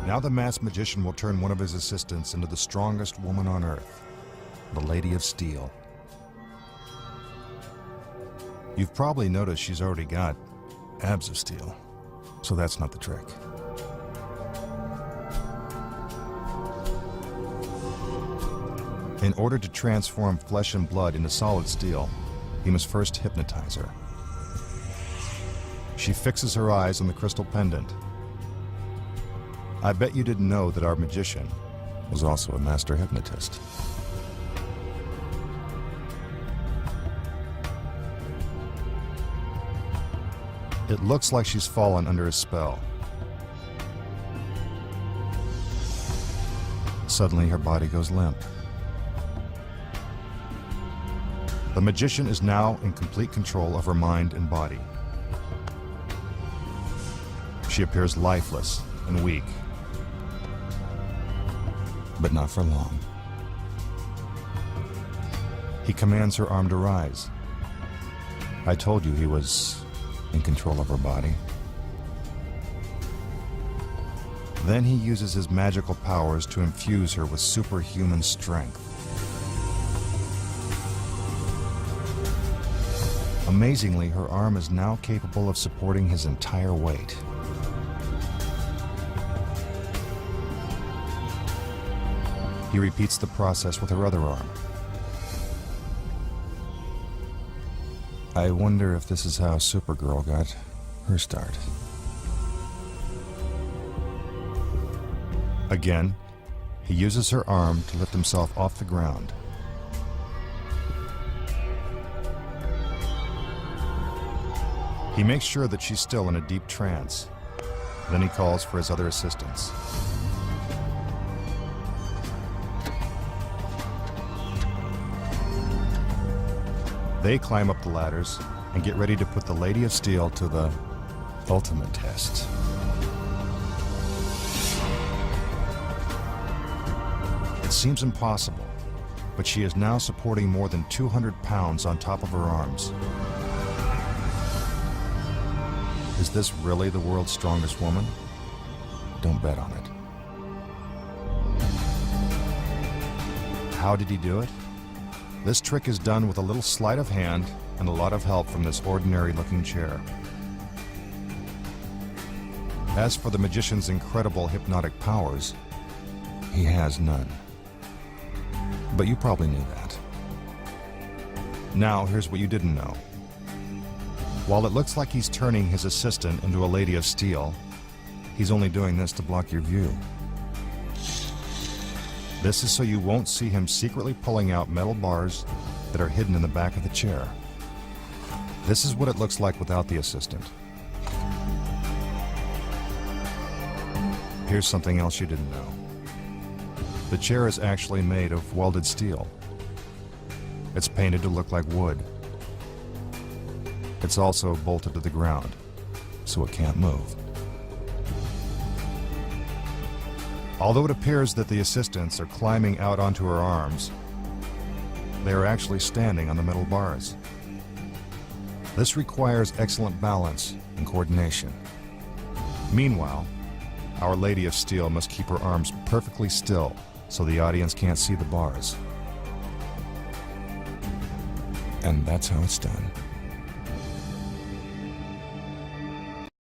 Now the masked magician will turn one of his assistants into the strongest woman on Earth, the Lady of Steel. You've probably noticed she's already got abs of steel, so that's not the trick. In order to transform flesh and blood into solid steel, he must first hypnotize her. She fixes her eyes on the crystal pendant. I bet you didn't know that our magician was also a master hypnotist. It looks like she's fallen under a spell. Suddenly, her body goes limp. The magician is now in complete control of her mind and body. She appears lifeless and weak, but not for long. He commands her arm to rise. I told you he was in control of her body. Then he uses his magical powers to infuse her with superhuman strength. Amazingly, her arm is now capable of supporting his entire weight. He repeats the process with her other arm. I wonder if this is how Supergirl got her start. Again, he uses her arm to lift himself off the ground. He makes sure that she's still in a deep trance. Then he calls for his other assistants. They climb up the ladders and get ready to put the Lady of Steel to the ultimate test. It seems impossible, but she is now supporting more than 200 pounds on top of her arms. Is this really the world's strongest woman? Don't bet on it. How did he do it? This trick is done with a little sleight of hand and a lot of help from this ordinary-looking chair. As for the magician's incredible hypnotic powers, he has none. But you probably knew that. Now, here's what you didn't know. While it looks like he's turning his assistant into a Lady of Steel, he's only doing this to block your view. This is so you won't see him secretly pulling out metal bars that are hidden in the back of the chair. This is what it looks like without the assistant. Here's something else you didn't know. The chair is actually made of welded steel. It's painted to look like wood. It's also bolted to the ground, so it can't move. Although it appears that the assistants are climbing out onto her arms, they are actually standing on the metal bars. This requires excellent balance and coordination. Meanwhile, our Lady of Steel must keep her arms perfectly still so the audience can't see the bars. And that's how it's done.